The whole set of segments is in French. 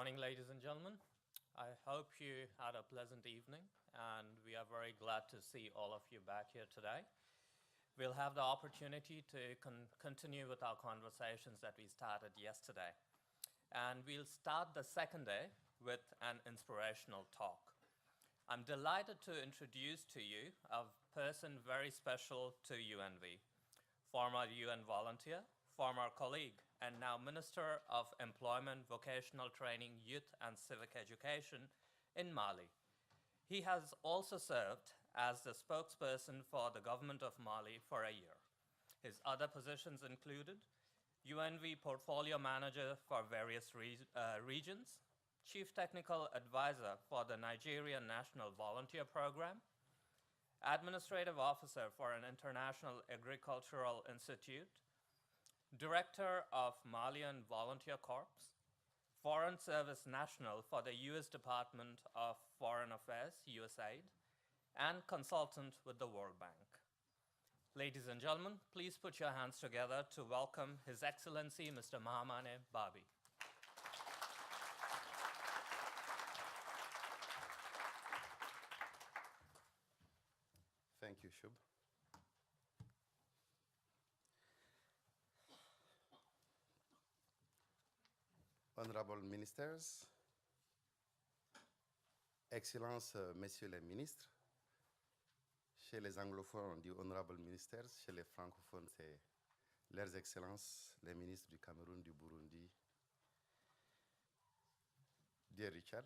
morning, ladies and gentlemen. I hope you had a pleasant evening, and we are very glad to see all of you back here today. We'll have the opportunity to continue with our conversations that we started yesterday. And we'll start the second day with an inspirational talk. I'm delighted to introduce to you a person very special to UNV, former UN volunteer, former colleague, and now Minister of Employment, Vocational Training, Youth and Civic Education in Mali. He has also served as the spokesperson for the government of Mali for a year. His other positions included UNV Portfolio Manager for various regions, Chief Technical Advisor for the Nigerian National Volunteer Program, Administrative Officer for an International Agricultural Institute, Director of Malian Volunteer Corps, Foreign Service National for the U.S. Department of Foreign Affairs, USAID, and consultant with the World Bank. Ladies and gentlemen, please put your hands together to welcome His Excellency Mr. Mahamane Babi. Thank you, Shub. Honorable Ministers, Excellences, Messieurs les Ministres, chez les anglophones on dit Honorable Ministers, chez les francophones c'est Leurs Excellences, les ministres du Cameroun, du Burundi. Dear Richard,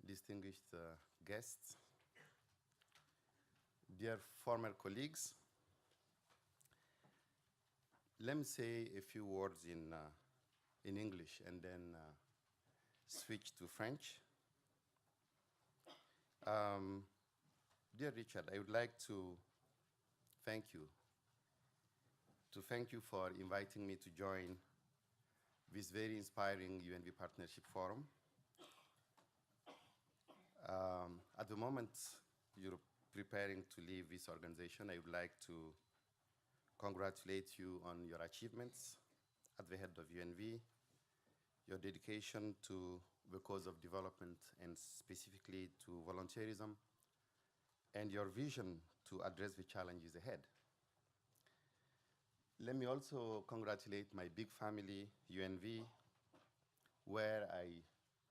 distinguished guests, dear former colleagues, let me say a few words in English and then switch to French. Dear Richard, I would like to thank you for inviting me to join this very inspiring UNV Partnership Forum. At the moment you're preparing to leave this organization, I would like to congratulate you on your achievements at the head of UNV, your dedication to the cause of development and specifically to volunteerism, and your vision to address the challenges ahead. Let me also congratulate my big family, UNV, where I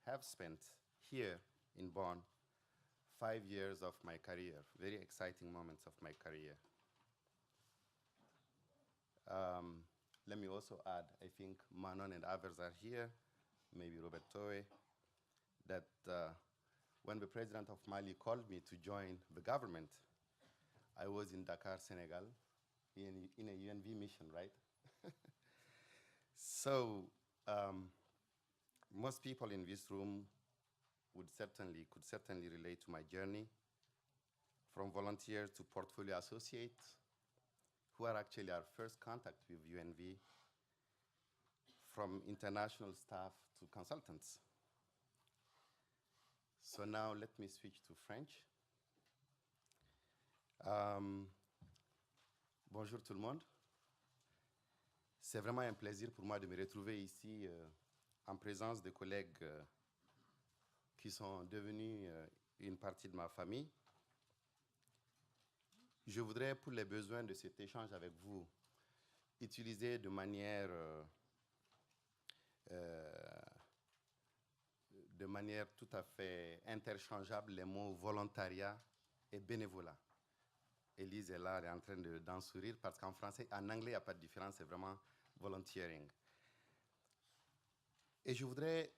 have spent here in Bonn 5 years of my career, very exciting moments of my career. Let me also add, I think Manon and others are here, maybe Robert Towe, that when the president of Mali called me to join the government, I was in Dakar, Senegal, in a UNV mission, right? So most people in this room could certainly relate to my journey, from volunteer to portfolio associate, who are actually our first contact with UNV, from international staff to consultants. So now let me switch to French. Bonjour tout le monde. C'est vraiment un plaisir pour moi de me retrouver ici en présence de collègues qui sont devenus une partie de ma famille. Je voudrais, pour les besoins de cet échange avec vous, utiliser de manière tout à fait interchangeable les mots volontariat et bénévolat. Élise est là, elle est en train d'en sourire parce qu'en français, en anglais, il n'y a pas de différence, c'est vraiment volunteering. Et je voudrais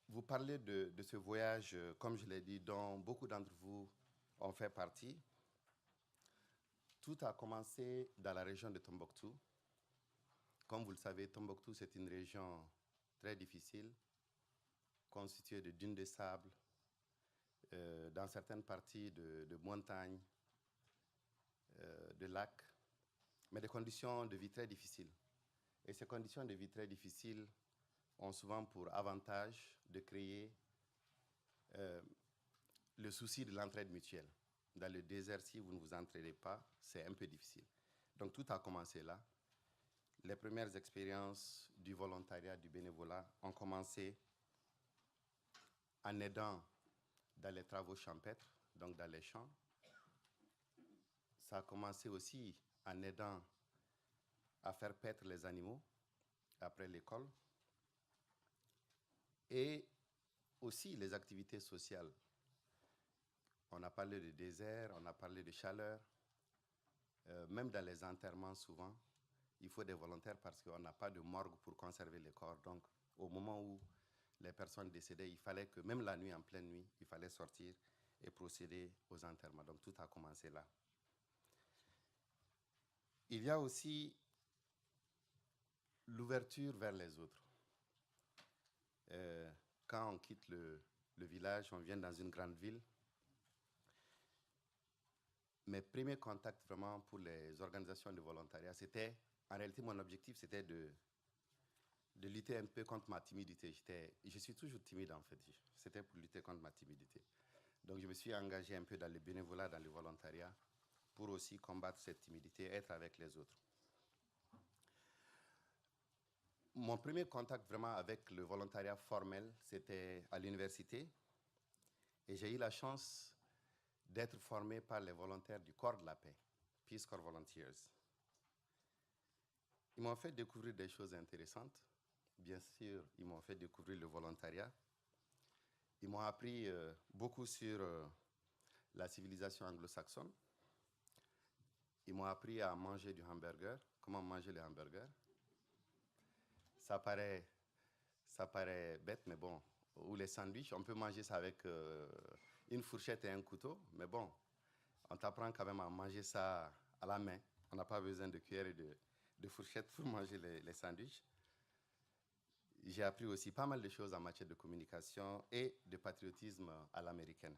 vous parler de ce voyage, comme je l'ai dit, dont beaucoup d'entre vous ont fait partie. Tout a commencé dans la région de Tombouctou. Comme vous le savez, Tombouctou, c'est une région très difficile, constituée de dunes de sable, dans certaines parties de montagnes, de lacs, mais des conditions de vie très difficiles. Et ces conditions de vie très difficiles ont souvent pour avantage de créer le souci de l'entraide mutuelle. Dans le désert, si vous ne vous entraidez pas, c'est un peu difficile. Donc tout a commencé là. les premières expériences du volontariat, du bénévolat ont commencé en aidant dans les travaux champêtres, donc dans les champs. Ça a commencé aussi en aidant à faire paître les animaux après l'école. Et aussi les activités sociales. On a parlé de désert, on a parlé de chaleur. Même dans les enterrements, souvent, il faut des volontaires parce qu'on n'a pas de morgue pour conserver les corps. Donc, au moment où les personnes décédaient, il fallait que, même la nuit, en pleine nuit, il fallait sortir et procéder aux enterrements. Donc, tout a commencé là. Il y a aussi l'ouverture vers les autres. Quand on quitte le village, on vient dans une grande ville. Mes premiers contacts vraiment pour les organisations de volontariat, c'était, en réalité, mon objectif, c'était de lutter un peu contre ma timidité. Je suis toujours timide, en fait. C'était pour lutter contre ma timidité. Donc, je me suis engagé un peu dans le bénévolat, dans le volontariat, pour aussi combattre cette timidité, être avec les autres. Mon premier contact vraiment avec le volontariat formel, c'était à l'université. Et j'ai eu la chance d'être formé par les volontaires du Corps de la Paix, Peace Corps Volunteers. Ils m'ont fait découvrir des choses intéressantes. Bien sûr, ils m'ont fait découvrir le volontariat. Ils m'ont appris beaucoup sur la civilisation anglo-saxonne. Ils m'ont appris à manger du hamburger, comment manger les hamburgers. Ça paraît bête, mais bon. Ou les sandwichs, on peut manger ça avec une fourchette et un couteau, mais bon, on t'apprend quand même à manger ça à la main. On n'a pas besoin de cuillère et de fourchette pour manger les sandwichs. J'ai appris aussi pas mal de choses en matière de communication et de patriotisme à l'américaine.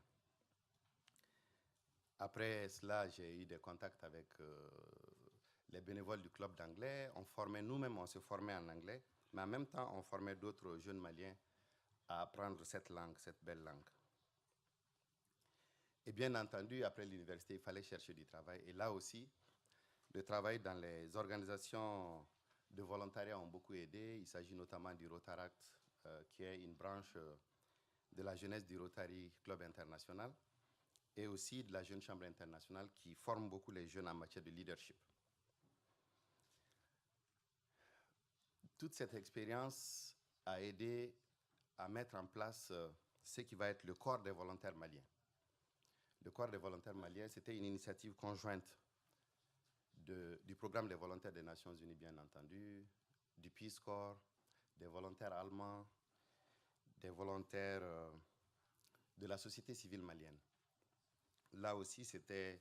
Après cela, j'ai eu des contacts avec les bénévoles du club d'anglais. Nous-mêmes, on se formait en anglais, mais en même temps, on formait d'autres jeunes Maliens à apprendre cette langue, cette belle langue. Et bien entendu, après l'université, il fallait chercher du travail. Et là aussi, le travail dans les organisations de volontariat ont beaucoup aidé. Il s'agit notamment du Rotaract, qui est une branche de la jeunesse du Rotary Club International, et aussi de la Jeune Chambre Internationale, qui forme beaucoup les jeunes en matière de leadership. Toute cette expérience a aidé à mettre en place ce qui va être le corps des volontaires maliens. Le corps des volontaires maliens, c'était une initiative conjointe du programme des volontaires des Nations Unies, bien entendu, du Peace Corps, des volontaires allemands, des volontaires de la société civile malienne. Là aussi, c'était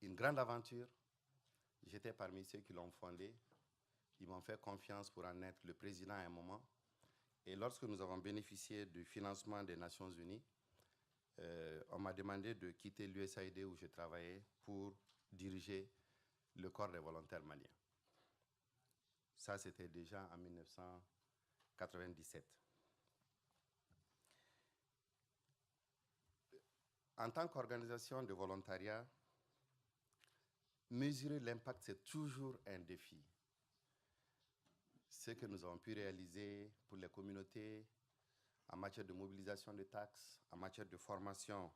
une grande aventure. J'étais parmi ceux qui l'ont fondé. Ils m'ont fait confiance pour en être le président à un moment. Et lorsque nous avons bénéficié du financement des Nations Unies, on m'a demandé de quitter l'USAID où je travaillais pour diriger le corps des volontaires maliens. Ça, c'était déjà en 1997. En tant qu'organisation de volontariat, mesurer l'impact, c'est toujours un défi. Ce que nous avons pu réaliser pour les communautés en matière de mobilisation de taxes, en matière de formation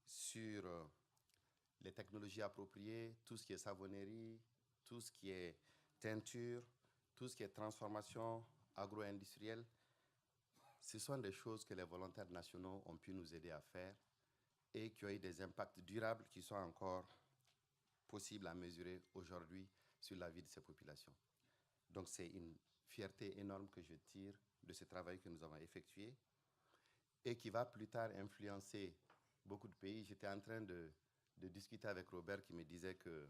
sur les technologies appropriées, tout ce qui est savonnerie, tout ce qui est teinture, tout ce qui est transformation agro-industrielle, ce sont des choses que les volontaires nationaux ont pu nous aider à faire et qui ont eu des impacts durables qui sont encore possibles à mesurer aujourd'hui sur la vie de ces populations. Donc c'est une fierté énorme que je tire de ce travail que nous avons effectué et qui va plus tard influencer beaucoup de pays. J'étais en train de discuter avec Robert qui me disait que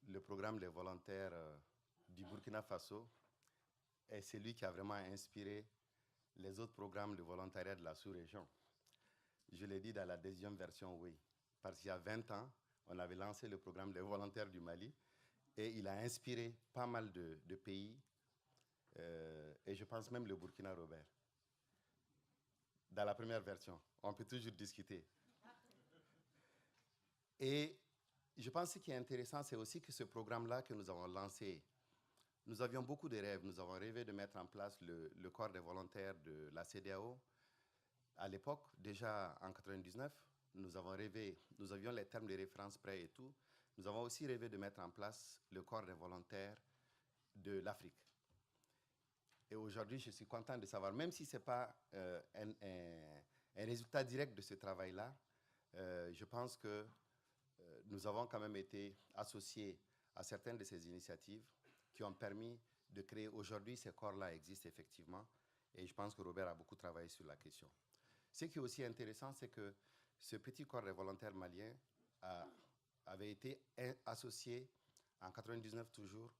le programme des volontaires du Burkina Faso est celui qui a vraiment inspiré les autres programmes de volontariat de la sous-région. Je l'ai dit dans la deuxième version, oui. Parce qu'il y a 20 ans, on avait lancé le programme des volontaires du Mali et il a inspiré pas mal de pays, et je pense même le Burkina, Robert. Dans la première version, on peut toujours discuter. Et je pense que ce qui est intéressant, c'est aussi que ce programme-là que nous avons lancé, nous avions beaucoup de rêves. Nous avons rêvé de mettre en place le corps des volontaires de la CEDEAO. À l'époque, déjà en 1999, nous avons rêvé, nous avions les termes de référence prêts et tout. Nous avons aussi rêvé de mettre en place le corps des volontaires de l'Afrique. Et aujourd'hui, je suis content de savoir, même si ce n'est pas un résultat direct de ce travail-là, je pense que nous avons quand même été associés à certaines de ces initiatives qui ont permis de créer. Aujourd'hui, ces corps-là existent effectivement, et je pense que Robert a beaucoup travaillé sur la question. Ce qui est aussi intéressant, c'est que ce petit corps des volontaires maliens avait été associé, en 1999 toujours,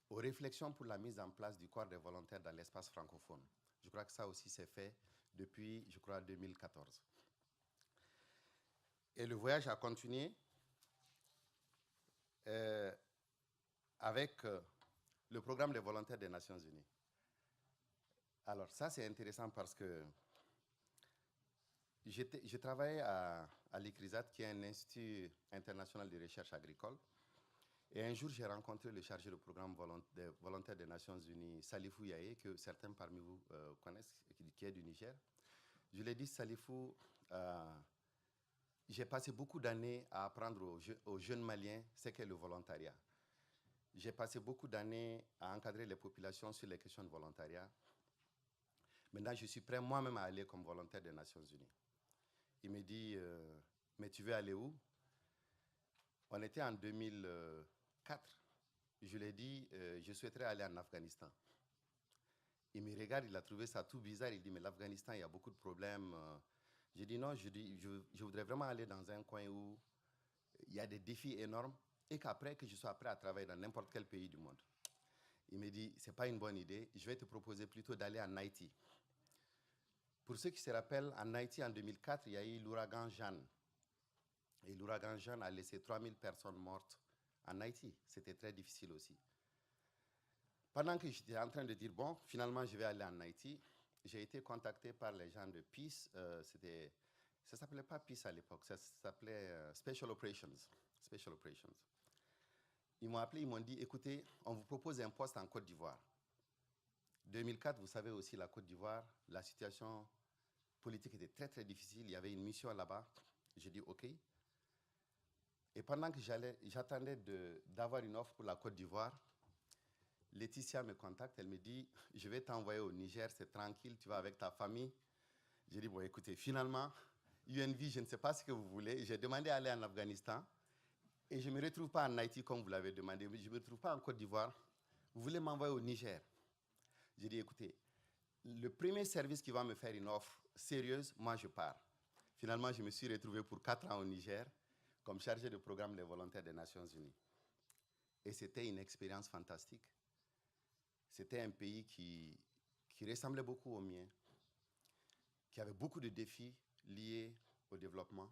aux réflexions pour la mise en place du corps des volontaires dans l'espace francophone. Je crois que ça aussi s'est fait depuis, je crois, 2014. Et le voyage a continué avec le programme des volontaires des Nations Unies. Alors ça, c'est intéressant parce que je travaillais à l'ICRISAT, qui est un institut international de recherche agricole. Et un jour, j'ai rencontré le chargé du programme des volontaires des Nations Unies, Salifou Yaye, que certains parmi vous connaissent, qui est du Niger. Je lui ai dit, Salifou, j'ai passé beaucoup d'années à apprendre aux jeunes Maliens ce qu'est le volontariat. J'ai passé beaucoup d'années à encadrer les populations sur les questions de volontariat. Maintenant, je suis prêt moi-même à aller comme volontaire des Nations Unies. Il me dit, mais tu veux aller où? On était en 2004. Je lui ai dit, je souhaiterais aller en Afghanistan. Il me regarde, il a trouvé ça tout bizarre. Il dit, mais l'Afghanistan, il y a beaucoup de problèmes. J'ai dit non, je voudrais vraiment aller dans un coin où il y a des défis énormes et qu'après, que je sois prêt à travailler dans n'importe quel pays du monde. Il me dit, ce n'est pas une bonne idée. Je vais te proposer plutôt d'aller en Haïti. Pour ceux qui se rappellent, en Haïti, en 2004, il y a eu l'ouragan Jeanne. Et l'ouragan Jeanne a laissé 3000 personnes mortes en Haïti. C'était très difficile aussi. Pendant que j'étais en train de dire, bon, finalement, je vais aller en Haïti, j'ai été contacté par les gens de Peace. Ça ne s'appelait pas Peace à l'époque, ça s'appelait Special Operations. Special Operations. Ils m'ont appelé, ils m'ont dit, écoutez, on vous propose un poste en Côte d'Ivoire. 2004, vous savez aussi, la Côte d'Ivoire, la situation politique était très, très difficile. Il y avait une mission là-bas. J'ai dit, OK. Et pendant que j'attendais d'avoir une offre pour la Côte d'Ivoire, Laetitia me contacte, elle me dit, je vais t'envoyer au Niger, c'est tranquille, tu vas avec ta famille. J'ai dit, bon, écoutez, finalement, UNV, je ne sais pas ce que vous voulez. J'ai demandé à aller en Afghanistan et je ne me retrouve pas en Haïti comme vous l'avez demandé. Je ne me retrouve pas en Côte d'Ivoire. Vous voulez m'envoyer au Niger? J'ai dit, écoutez, le premier service qui va me faire une offre sérieuse, moi, je pars. Finalement, je me suis retrouvé pour 4 ans au Niger comme chargé de programme des volontaires des Nations Unies. Et c'était une expérience fantastique. C'était un pays qui ressemblait beaucoup au mien, qui avait beaucoup de défis liés au développement.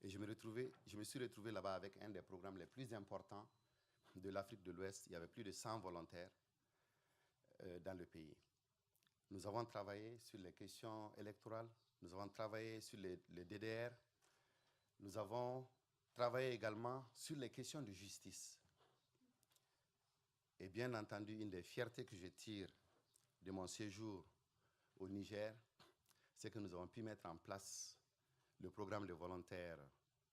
Et je me suis retrouvé là-bas avec un des programmes les plus importants de l'Afrique de l'Ouest. Il y avait plus de 100 volontaires dans le pays. Nous avons travaillé sur les questions électorales, nous avons travaillé sur les DDR, nous avons travaillé également sur les questions de justice. Et bien entendu, une des fiertés que je tire de mon séjour au Niger, c'est que nous avons pu mettre en place le programme de volontaires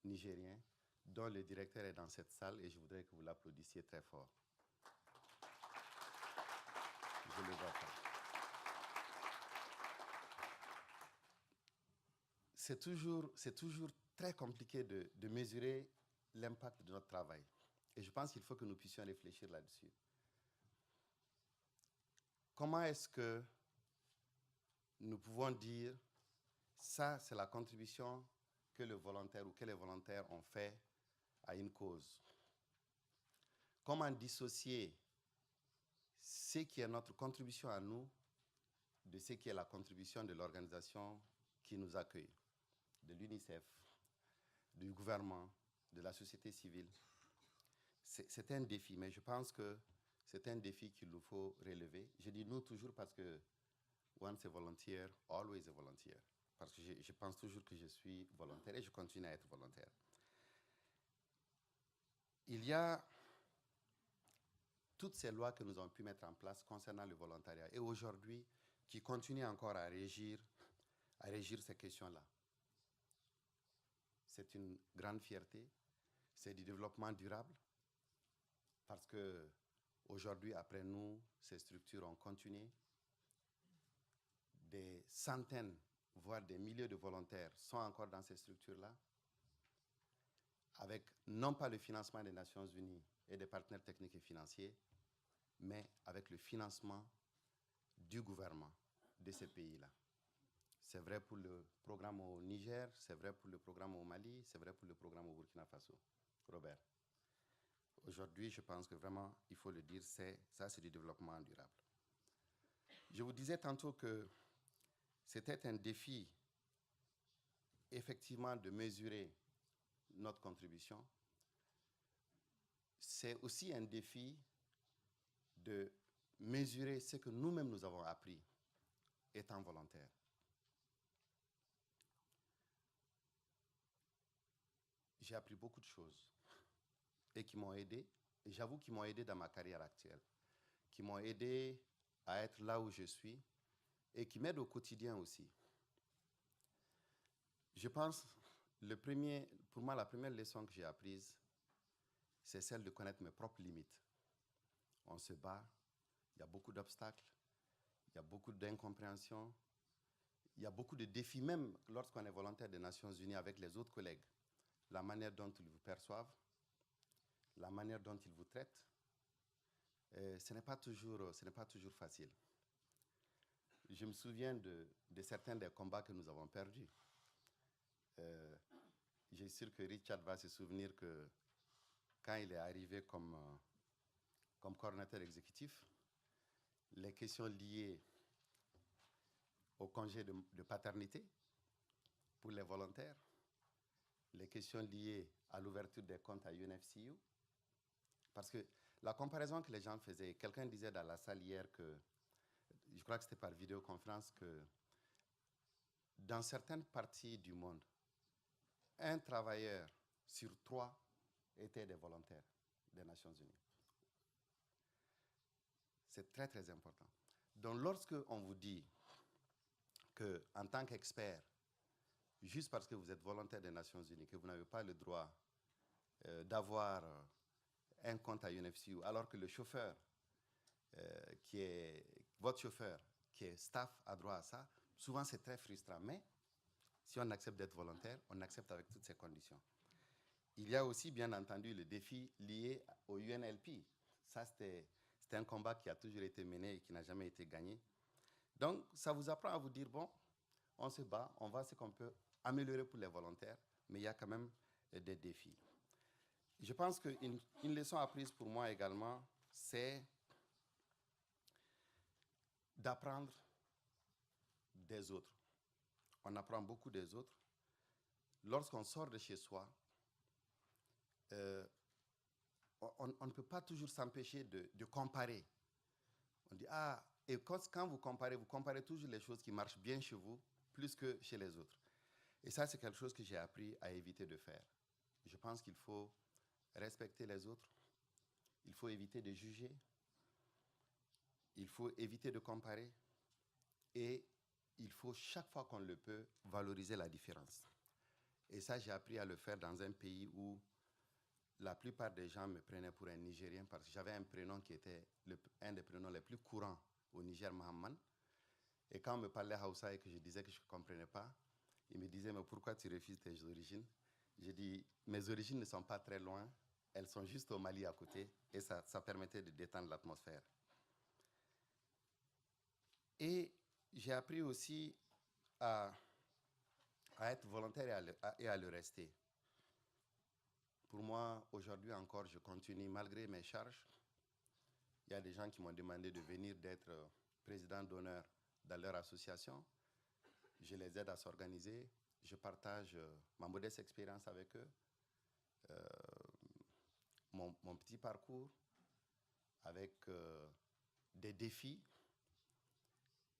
nigériens, dont le directeur est dans cette salle et je voudrais que vous l'applaudissiez très fort. Je le vois pas. C'est toujours très compliqué de mesurer l'impact de notre travail. Et je pense qu'il faut que nous puissions réfléchir là-dessus. Comment est-ce que nous pouvons dire ça, c'est la contribution que le volontaire ou que les volontaires ont fait à une cause? Comment dissocier ce qui est notre contribution à nous de ce qui est la contribution de l'organisation qui nous accueille, de l'UNICEF, du gouvernement, de la société civile? C'est un défi, mais je pense que c'est un défi qu'il nous faut relever. Je dis nous toujours parce que once a volunteer, always a volunteer. Parce que je pense toujours que je suis volontaire et je continue à être volontaire. il y a toutes ces lois que nous avons pu mettre en place concernant le volontariat et aujourd'hui qui continuent encore à régir ces questions-là. C'est une grande fierté, c'est du développement durable parce que aujourd'hui, après nous, ces structures ont continué. Des centaines, voire des milliers de volontaires sont encore dans ces structures-là, avec non pas le financement des Nations Unies et des partenaires techniques et financiers, mais avec le financement du gouvernement de ces pays-là. C'est vrai pour le programme au Niger, c'est vrai pour le programme au Mali, c'est vrai pour le programme au Burkina Faso. Robert, aujourd'hui, je pense que vraiment, il faut le dire, c'est du développement durable. Je vous disais tantôt que c'était un défi, effectivement, de mesurer notre contribution. C'est aussi un défi de mesurer ce que nous-mêmes nous avons appris étant volontaires. J'ai appris beaucoup de choses et qui m'ont aidé, et j'avoue qu'ils m'ont aidé dans ma carrière actuelle, qui m'ont aidé à être là où je suis et qui m'aident au quotidien aussi. Je pense, pour moi, la première leçon que j'ai apprise, c'est celle de connaître mes propres limites. On se bat, il y a beaucoup d'obstacles, il y a beaucoup d'incompréhension, il y a beaucoup de défis, même lorsqu'on est volontaire des Nations Unies avec les autres collègues. La manière dont ils vous perçoivent, la manière dont ils vous traitent, ce n'est pas toujours facile. Je me souviens de certains des combats que nous avons perdus. Je suis sûr que Richard va se souvenir que quand il est arrivé comme coordinateur exécutif, les questions liées au congé de paternité pour les volontaires, les questions liées à l'ouverture des comptes à UNFCU, parce que la comparaison que les gens faisaient, quelqu'un disait dans la salle hier que, je crois que c'était par vidéoconférence, que dans certaines parties du monde, un travailleur sur 3 était des volontaires des Nations Unies. C'est très, très important. Donc, lorsque on vous dit qu'en tant qu'expert, juste parce que vous êtes volontaire des Nations Unies, que vous n'avez pas le droit d'avoir un compte à UNFCU, alors que le chauffeur, votre chauffeur, qui est staff, a droit à ça, souvent c'est très frustrant. Mais si on accepte d'être volontaire, on accepte avec toutes ces conditions. Il y a aussi, bien entendu, le défi lié au UNLP. Ça, c'était un combat qui a toujours été mené et qui n'a jamais été gagné. Donc, ça vous apprend à vous dire, bon, on se bat, on voit ce qu'on peut améliorer pour les volontaires, mais il y a quand même des défis. Je pense qu'une leçon apprise pour moi également, c'est d'apprendre des autres. On apprend beaucoup des autres. Lorsqu'on sort de chez soi, on ne peut pas toujours s'empêcher de comparer. On dit, et quand vous comparez toujours les choses qui marchent bien chez vous, plus que chez les autres. Et ça, c'est quelque chose que j'ai appris à éviter de faire. Je pense qu'il faut respecter les autres, il faut éviter de juger, il faut éviter de comparer, et il faut, chaque fois qu'on le peut, valoriser la différence. Et ça, j'ai appris à le faire dans un pays où la plupart des gens me prenaient pour un Nigérien parce que j'avais un prénom qui était un des prénoms les plus courants au Niger, Mahamman. Et quand on me parlait Hausa et que je disais que je ne comprenais pas, ils me disaient, mais pourquoi tu refuses tes origines? J'ai dit, mes origines ne sont pas très loin, elles sont juste au Mali à côté, et ça permettait de détendre l'atmosphère. Et j'ai appris aussi à être volontaire et à le rester. Pour moi, aujourd'hui encore, je continue malgré mes charges. Il y a des gens qui m'ont demandé de venir d'être président d'honneur dans leur association. Je les aide à s'organiser. Je partage ma modeste expérience avec eux, mon petit parcours, avec des défis.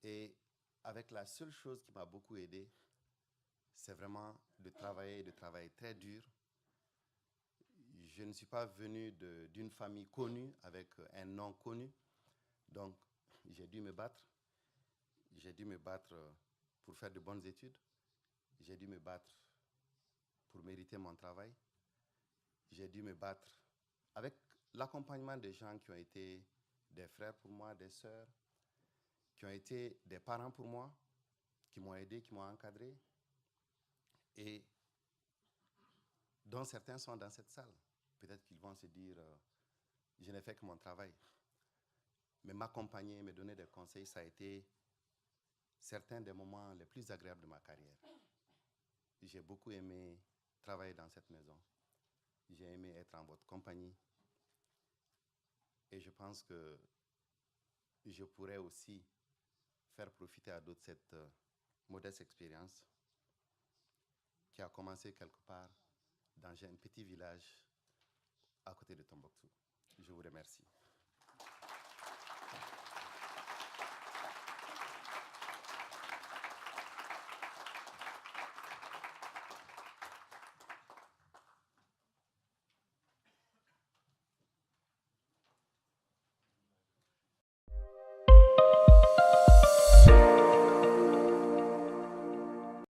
Et avec la seule chose qui m'a beaucoup aidé, c'est vraiment de travailler très dur. je ne suis pas venu d'une famille connue avec un nom connu. Donc, j'ai dû me battre. J'ai dû me battre pour faire de bonnes études. J'ai dû me battre pour mériter mon travail. J'ai dû me battre avec l'accompagnement des gens qui ont été des frères pour moi, des sœurs, qui ont été des parents pour moi, qui m'ont aidé, qui m'ont encadré, et dont certains sont dans cette salle. Peut-être qu'ils vont se dire, je n'ai fait que mon travail. Mais m'accompagner, me donner des conseils, ça a été certains des moments les plus agréables de ma carrière. J'ai beaucoup aimé travailler dans cette maison. J'ai aimé être en votre compagnie. Et je pense que je pourrais aussi faire profiter à d'autres cette modeste expérience qui a commencé quelque part dans un petit village à côté de Tombouctou. Je vous remercie.